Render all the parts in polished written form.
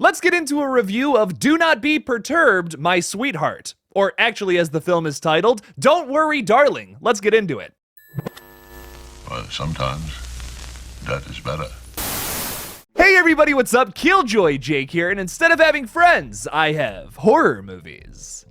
Let's get into a review of Do Not Be Perturbed, My Sweetheart. Or actually, as the film is titled, Don't Worry, Darling. Let's get into it. Well, sometimes that is better. Hey everybody, what's up? Killjoy Jake here, and instead of having friends, I have horror movies.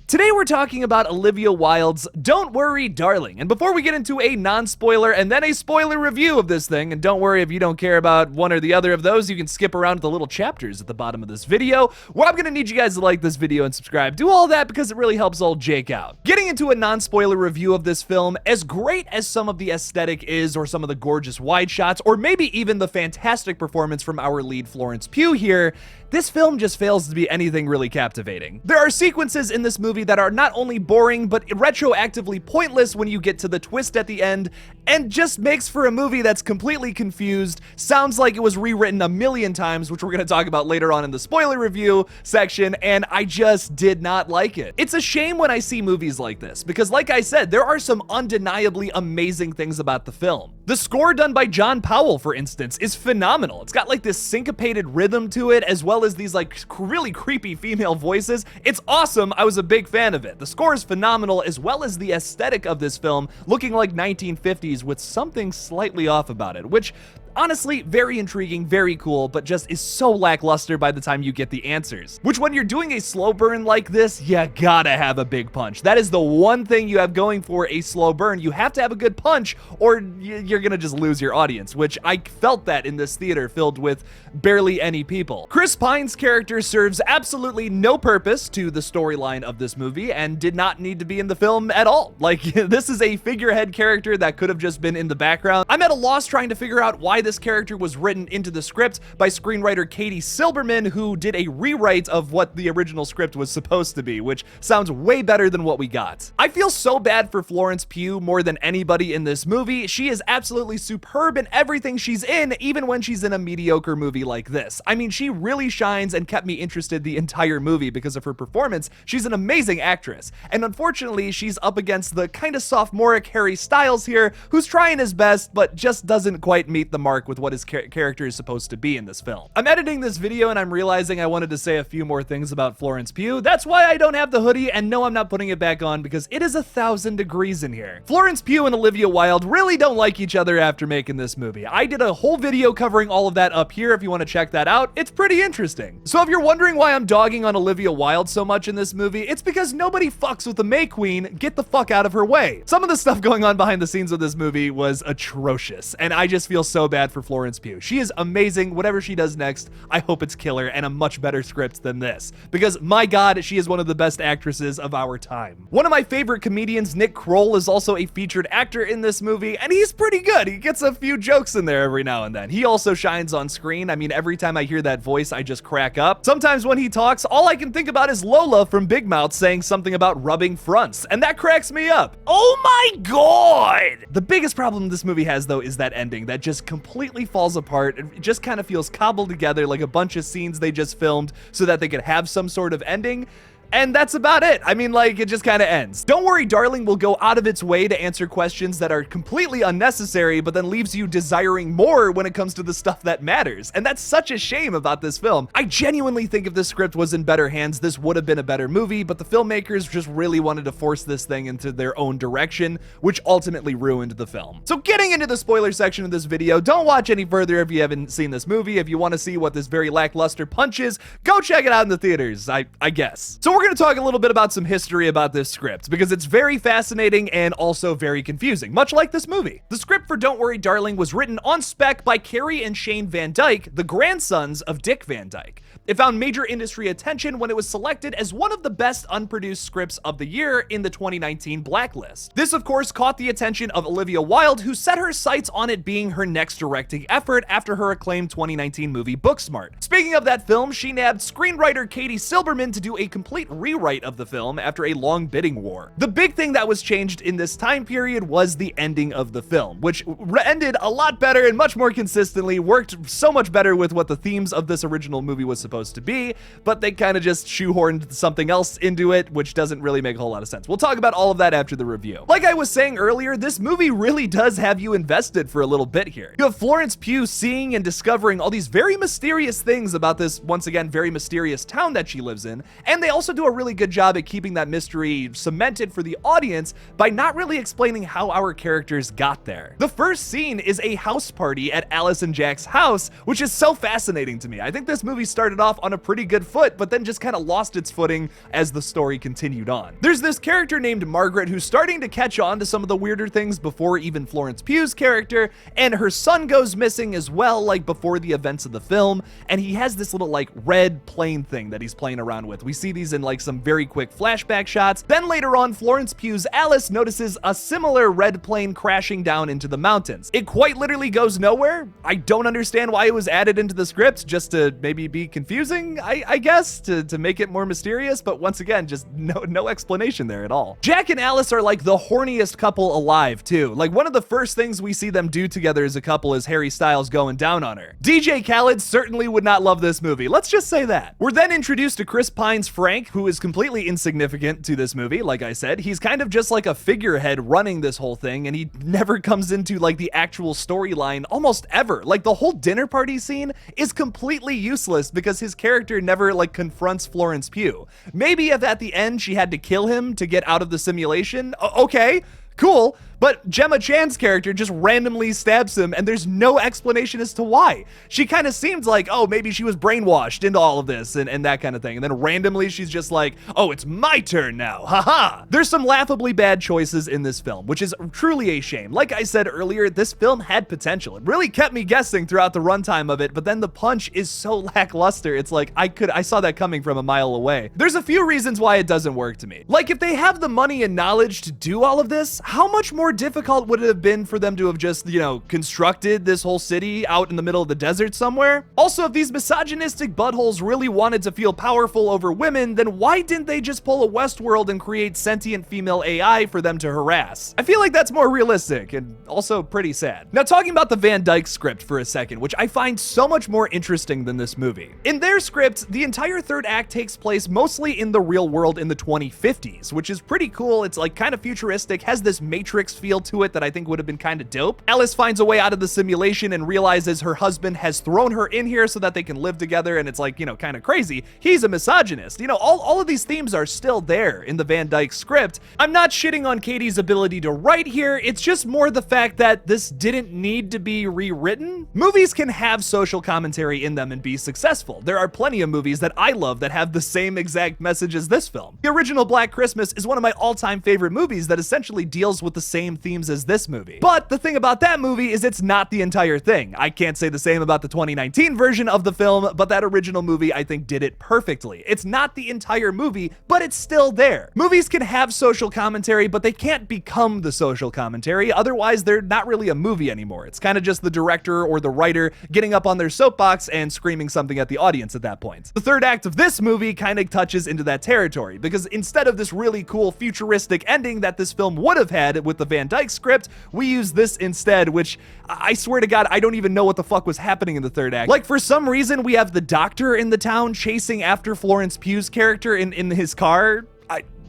Today we're talking about Olivia Wilde's Don't Worry, Darling. And before we get into a non-spoiler and then a spoiler review of this thing, and don't worry if you don't care about one or the other of those, you can skip around to the little chapters at the bottom of this video, where I'm gonna need you guys to like this video and subscribe. Do all that because it really helps old Jake out. Getting into a non-spoiler review of this film, as great as some of the aesthetic is, or some of the gorgeous wide shots, or maybe even the fantastic performance from our lead Florence Pugh here, this film just fails to be anything really captivating. There are sequences in this movie that are not only boring, but retroactively pointless when you get to the twist at the end, and just makes for a movie that's completely confused, sounds like it was rewritten a million times, which we're gonna talk about later on in the spoiler review section, and I just did not like it. It's a shame when I see movies like this, because like I said, there are some undeniably amazing things about the film. The score done by John Powell, for instance, is phenomenal. It's got like this syncopated rhythm to it, as well as these like really creepy female voices. It's awesome. I was a big fan of it. The score is phenomenal, as well as the aesthetic of this film looking like 1950s with something slightly off about it, which honestly, very intriguing, very cool, but just is so lackluster by the time you get the answers. Which when you're doing a slow burn like this, you gotta have a big punch. That is the one thing you have going for a slow burn. You have to have a good punch or you're gonna just lose your audience, which I felt that in this theater filled with barely any people. Chris Pine's character serves absolutely no purpose to the storyline of this movie and did not need to be in the film at all. Like, this is a figurehead character that could have just been in the background. I'm at a loss trying to figure out why this character was written into the script by screenwriter Katie Silberman, who did a rewrite of what the original script was supposed to be, which sounds way better than what we got. I feel so bad for Florence Pugh more than anybody in this movie. She is absolutely superb in everything she's in, even when she's in a mediocre movie like this. I mean, she really shines and kept me interested the entire movie because of her performance. She's an amazing actress, and unfortunately, she's up against the kind of sophomoric Harry Styles here, who's trying his best, but just doesn't quite meet the mark with what his character is supposed to be in this film. I'm editing this video and I'm realizing I wanted to say a few more things about Florence Pugh. That's why I don't have the hoodie, and no, I'm not putting it back on because it is 1,000 degrees in here. Florence Pugh and Olivia Wilde really don't like each other after making this movie. I did a whole video covering all of that up here if you want to check that out. It's pretty interesting. So if you're wondering why I'm dogging on Olivia Wilde so much in this movie, it's because nobody fucks with the May Queen. Get the fuck out of her way. Some of the stuff going on behind the scenes of this movie was atrocious, and I just feel so bad for Florence Pugh. She is amazing. Whatever she does next, I hope it's killer and a much better script than this, because my god, she is one of the best actresses of our time. One of my favorite comedians, Nick Kroll, is also a featured actor in this movie, and he's pretty good. He gets a few jokes in there every now and then. He also shines on screen. I mean, every time I hear that voice, I just crack up. Sometimes when he talks, all I can think about is Lola from Big Mouth saying something about rubbing fronts, and that cracks me up. Oh my god! The biggest problem this movie has, though, is that ending that just completely falls apart. It just kind of feels cobbled together like a bunch of scenes they just filmed so that they could have some sort of ending. And that's about it. I mean, like, it just kind of ends. Don't Worry, Darling will go out of its way to answer questions that are completely unnecessary, but then leaves you desiring more when it comes to the stuff that matters. And that's such a shame about this film. I genuinely think if this script was in better hands, this would have been a better movie, but the filmmakers just really wanted to force this thing into their own direction, which ultimately ruined the film. So getting into the spoiler section of this video, don't watch any further if you haven't seen this movie. If you want to see what this very lackluster punch is, go check it out in the theaters, I guess. So we're going to talk a little bit about some history about this script, because it's very fascinating and also very confusing, much like this movie. The script for Don't Worry, Darling was written on spec by Carrie and Shane Van Dyke, the grandsons of Dick Van Dyke. It found major industry attention when it was selected as one of the best unproduced scripts of the year in the 2019 Blacklist. This, of course, caught the attention of Olivia Wilde, who set her sights on it being her next directing effort after her acclaimed 2019 movie Booksmart. Speaking of that film, she nabbed screenwriter Katie Silberman to do a complete rewrite of the film after a long bidding war. The big thing that was changed in this time period was the ending of the film, which ended a lot better and much more consistently, worked so much better with what the themes of this original movie was supposed to be, but they kind of just shoehorned something else into it, which doesn't really make a whole lot of sense. We'll talk about all of that after the review. Like I was saying earlier, this movie really does have you invested for a little bit here. You have Florence Pugh seeing and discovering all these very mysterious things about this, once again, very mysterious town that she lives in, and they also do a really good job at keeping that mystery cemented for the audience by not really explaining how our characters got there. The first scene is a house party at Alice and Jack's house, which is so fascinating to me. I think this movie started off on a pretty good foot, but then just kind of lost its footing as the story continued on. There's this character named Margaret who's starting to catch on to some of the weirder things before even Florence Pugh's character, and her son goes missing as well, like before the events of the film, and he has this little like red plane thing that he's playing around with. We see these in like some very quick flashback shots. Then later on, Florence Pugh's Alice notices a similar red plane crashing down into the mountains. It quite literally goes nowhere. I don't understand why it was added into the script, just to maybe be confusing, I guess, to make it more mysterious, but once again, just no explanation there at all. Jack and Alice are like the horniest couple alive too. Like one of the first things we see them do together as a couple is Harry Styles going down on her. DJ Khaled certainly would not love this movie, let's just say that. We're then introduced to Chris Pine's Frank, who is completely insignificant to this movie. Like I said, he's kind of just like a figurehead running this whole thing, and he never comes into like the actual storyline almost ever. Like the whole dinner party scene is completely useless because his character never like confronts Florence Pugh. Maybe if at the end she had to kill him to get out of the simulation, okay, cool. But Gemma Chan's character just randomly stabs him, and there's no explanation as to why. She kind of seems like, oh, maybe she was brainwashed into all of this and that kind of thing. And then randomly she's just like, oh, it's my turn now, haha. There's some laughably bad choices in this film, which is truly a shame. Like I said earlier, this film had potential. It really kept me guessing throughout the runtime of it, but then the punch is so lackluster. It's like, I saw that coming from a mile away. There's a few reasons why it doesn't work to me. Like if they have the money and knowledge to do all of this, how much more difficult would it have been for them to have just, constructed this whole city out in the middle of the desert somewhere? Also, if these misogynistic buttholes really wanted to feel powerful over women, then why didn't they just pull a Westworld and create sentient female AI for them to harass? I feel like that's more realistic and also pretty sad. Now, talking about the Van Dyke script for a second, which I find so much more interesting than this movie. In their script, the entire third act takes place mostly in the real world in the 2050s, which is pretty cool. It's like kind of futuristic, has this Matrix feel to it that I think would have been kind of dope. Alice finds a way out of the simulation and realizes her husband has thrown her in here so that they can live together, and it's like, kind of crazy. He's a misogynist. All of these themes are still there in the Van Dyke script. I'm not shitting on Katie's ability to write here, it's just more the fact that this didn't need to be rewritten. Movies can have social commentary in them and be successful. There are plenty of movies that I love that have the same exact message as this film. The original Black Christmas is one of my all-time favorite movies that essentially deals with the same themes as this movie. But the thing about that movie is it's not the entire thing. I can't say the same about the 2019 version of the film, but that original movie I think did it perfectly. It's not the entire movie, but it's still there. Movies can have social commentary, but they can't become the social commentary. Otherwise, they're not really a movie anymore. It's kind of just the director or the writer getting up on their soapbox and screaming something at the audience at that point. The third act of this movie kind of touches into that territory, because instead of this really cool futuristic ending that this film would have had with the Van Dyke script, we use this instead, which I swear to God, I don't even know what the fuck was happening in the third act. Like, for some reason, we have the doctor in the town chasing after Florence Pugh's character in his car.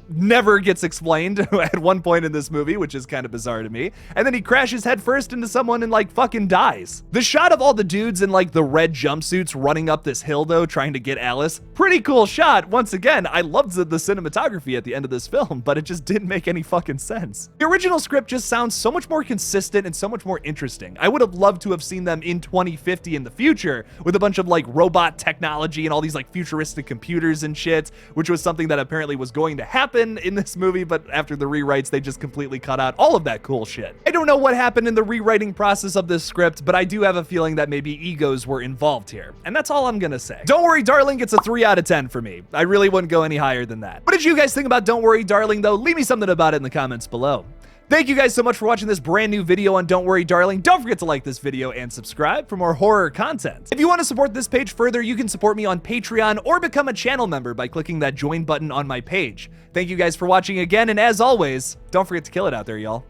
Never gets explained at one point in this movie, which is kind of bizarre to me. And then he crashes headfirst into someone and like fucking dies. The shot of all the dudes in like the red jumpsuits running up this hill though, trying to get Alice, pretty cool shot. Once again, I loved the cinematography at the end of this film, but it just didn't make any fucking sense. The original script just sounds so much more consistent and so much more interesting. I would have loved to have seen them in 2050 in the future with a bunch of like robot technology and all these like futuristic computers and shit, which was something that apparently was going to happen in this movie, but after the rewrites, they just completely cut out all of that cool shit. I don't know what happened in the rewriting process of this script, but I do have a feeling that maybe egos were involved here. And that's all I'm gonna say. Don't Worry Darling gets a 3 out of 10 for me. I really wouldn't go any higher than that. What did you guys think about Don't Worry Darling though? Leave me something about it in the comments below. Thank you guys so much for watching this brand new video on Don't Worry Darling. Don't forget to like this video and subscribe for more horror content. If you want to support this page further, you can support me on Patreon or become a channel member by clicking that join button on my page. Thank you guys for watching again, and as always, don't forget to kill it out there, y'all.